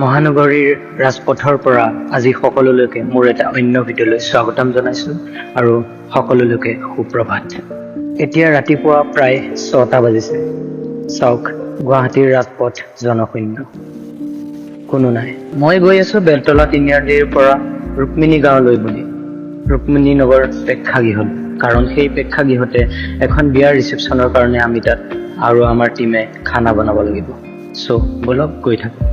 মহানগৰীৰ ৰাজপথৰ পৰা আজি সকলোলৈকে মোৰ এটা অন্য ভিডিঅ'লৈ স্বাগতম জনাইছোঁ আৰু সকলোলৈকে সুপ্ৰভাত। এতিয়া ৰাতিপুৱা প্ৰায় 6টা বাজিছে। চাওক, গুৱাহাটীৰ ৰাজপথ জনশূন্য, কোনো নাই। মই গৈ আছোঁ বেলতলা তিনিআলিৰ পৰা ৰুক্মিণী গাঁৱলৈ বুলি, ৰুক্মিণী নগৰ প্ৰেক্ষাগৃহলৈ, কাৰণ সেই প্ৰেক্ষাগৃহতে এখন বিয়াৰ ৰিচেপশ্যনৰ কাৰণে আমি তাত আৰু আমাৰ টিমে খানা বনাব লাগিব। চ' বলক গৈ থাকোঁ।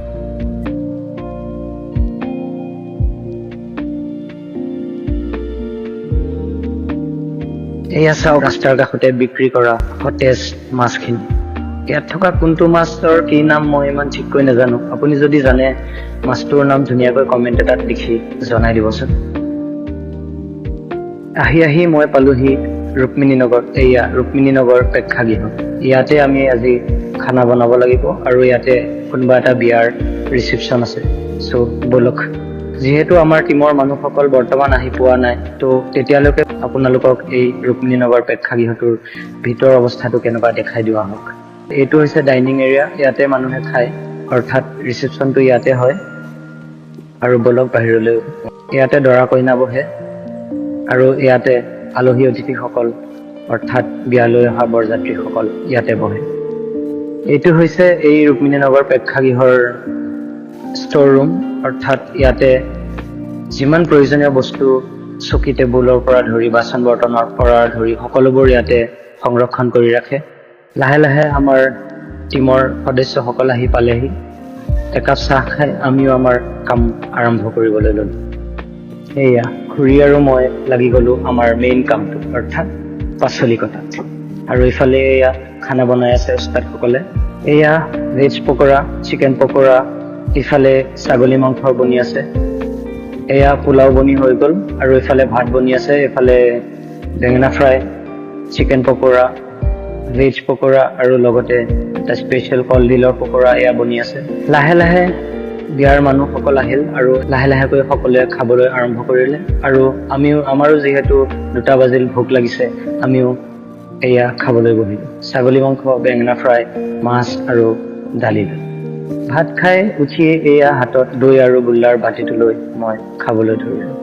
এয়া চাওক, ৰাস্তাৰ কাষতে বিক্ৰী কৰা সতেজ মাছখিনি। ইয়াত থকা কোনটো মাছৰ কি নাম মই ইমান ঠিককৈ নাজানো। আপুনি যদি জানে মাছটোৰ নাম ধুনীয়াকৈ কমেণ্ট এটাত লিখি জনাই দিবচোন। আহি মই পালোহি ৰুক্মিণী নগৰ। এয়া ৰুক্মিণী নগৰ প্ৰেক্ষাগৃহ। ইয়াতে আমি আজি খানা বনাব লাগিব আৰু ইয়াতে কোনোবা এটা বিয়াৰ ৰিচেপশ্যন আছে। চ' বলক। যিহেতু আমাৰ টিমৰ মানুহসকল বৰ্তমান আহি পোৱা নাই, তো তেতিয়ালৈকে আপোনালোকক এই ৰুক্মিণী নগৰ প্ৰেক্ষাগৃহটোৰ ভিতৰ অৱস্থাটো কেনেকুৱা দেখাই দিয়া হওক। এইটো হৈছে ডাইনিং এৰিয়া, ইয়াতে মানুহে খায়, অৰ্থাৎ ৰিচেপশ্যনটো ইয়াতে হয়। আৰু বলক বাহিৰলৈ। ইয়াতে দৰা কইনা বহে আৰু ইয়াতে আলহী অতিথিসকল অৰ্থাৎ বিয়ালৈ অহা বৰযাত্ৰীসকল ইয়াতে বহে। এইটো হৈছে এই ৰুক্মিণী নগৰ প্ৰেক্ষাগৃহৰ ষ্ট'ৰ ৰুম, অৰ্থাৎ ইয়াতে যিমান প্ৰয়োজনীয় বস্তু চকী টেবুলৰ পৰা ধৰি বাচন বৰ্তনৰ পৰা ধৰি সকলোবোৰ ইয়াতে সংৰক্ষণ কৰি ৰাখে। লাহে লাহে আমাৰ টিমৰ সদস্যসকল আহি পালেহি। একাপ চাহ খাই আমিও আমাৰ কাম আৰম্ভ কৰিবলৈ ল'লোঁ। এয়া খুৰী আৰু মই লাগি গ'লোঁ আমাৰ মেইন কামটো, অৰ্থাৎ পাচলি কটাত। আৰু ইফালে এয়া খানা বনাই আছে উস্তাদসকলে। এয়া ভেজ পকৰা, চিকেন পকৰা, ইফালে ছাগলী মাংস বনি আছে, এয়া পোলাও বনি হৈ গ'ল, আৰু ইফালে ভাত বনি আছে, ইফালে বেঙেনা fry, chicken pakora, veg pakora আৰু লগতে এটা স্পেচিয়েল কলডিলৰ পকৰা এয়া বনি আছে। লাহে লাহে বিয়াৰ মানুহসকল আহিল আৰু লাহে লাহেকৈ সকলোৱে খাবলৈ আৰম্ভ কৰিলে। আৰু আমাৰো যিহেতু 2টা বাজিল, ভোক লাগিছে, আমিও এয়া খাবলৈ বহিলোঁ। ছাগলী মাংস, বেঙেনা ফ্ৰাই, মাছ আৰু দালি। ভাত খাই উঠিয়ে এয়া হাতত দৈ আৰু গোল্লাৰ বাতিটো লৈ মই খাবলৈ ধৰিলোঁ।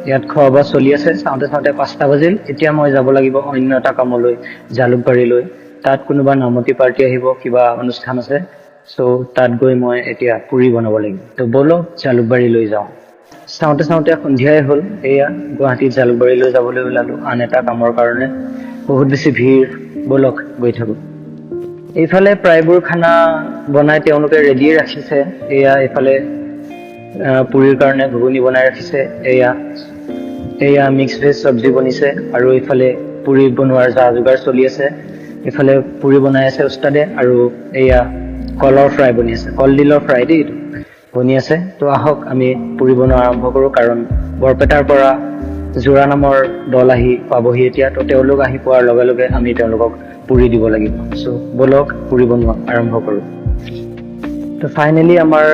ইয়াত খোৱা বোৱা চলি আছে। চাওঁতে 5টা বাজিল। এতিয়া মই যাব লাগিব অন্য এটা কামলৈ, জালুকবাৰীলৈ। তাত কোনোবা নামতি পাৰ্টি আহিব, কিবা অনুষ্ঠান আছে। চ' তাত গৈ মই এতিয়া পুৰি বনাব লাগিব। তো বলক জালুকবাৰীলৈ যাওঁ। চাওঁতে সন্ধিয়াই হ'ল। এয়া গুৱাহাটীত জালুকবাৰীলৈ যাবলৈ ওলালোঁ আন এটা কামৰ কাৰণে। বহুত বেছি ভিৰ, বলক গৈ থাকোঁ। এইফালে প্ৰায়বোৰ খানা বনাই তেওঁলোকে ৰেডিয়ে ৰাখিছে। এয়া এইফালে পুৰিৰ কাৰণে ঘুগুনি বনাই ৰাখিছে। এয়া মিক্স ভেজ চব্জি বনিছে আৰু এইফালে পুৰি বনোৱাৰ যা যোগাৰ চলি আছে। এইফালে পুৰি বনাই আছে উস্তাদে, আৰু এয়া কলৰ ফ্ৰাই বনি আছে, কলডিলৰ ফ্ৰাই দেই এইটো বনি আছে। তো আহক আমি পুৰি বনোৱা আৰম্ভ কৰোঁ, কাৰণ বৰপেটাৰ পৰা যোৰা নামৰ দল আহি পাবহি এতিয়া। তো তেওঁলোক আহি পোৱাৰ লগে লগে আমি তেওঁলোকক পুৰি দিব লাগিব। চ' বলক পুৰি বনোৱা আৰম্ভ কৰোঁ। তো ফাইনেলি আমাৰ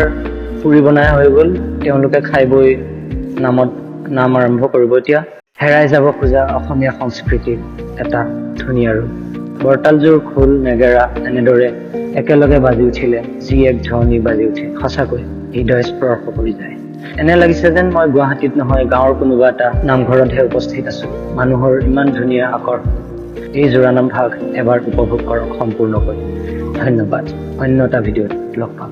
পুৰি বনাই হৈ গ'ল। তেওঁলোকে খাই বৈ নাম আৰম্ভ কৰিব এতিয়া। হেৰাই যাব খোজা অসমীয়া সংস্কৃতিৰ এটা ধুনীয়া ৰূপ। বৰতালযোৰ খোল নেগেৰা এনেদৰে একেলগে বাজি উঠিলে যি এক ঝৰ্ণি বাজি উঠে, সঁচাকৈ হৃদয় স্পৰ্শ কৰি যায়। এনে লাগিছে যেন মই গুৱাহাটীত নহয়, গাঁৱৰ কোনোবা এটা নামঘৰতহে উপস্থিত আছোঁ। মানুহৰ ইমান ধুনীয়া আকৰ্ষণ। এই জোৰানাম ভাগ এবাৰ উপভোগ কৰক সম্পূৰ্ণকৈ। ধন্যবাদ। অন্য এটা ভিডিঅ'ত লগ পাম।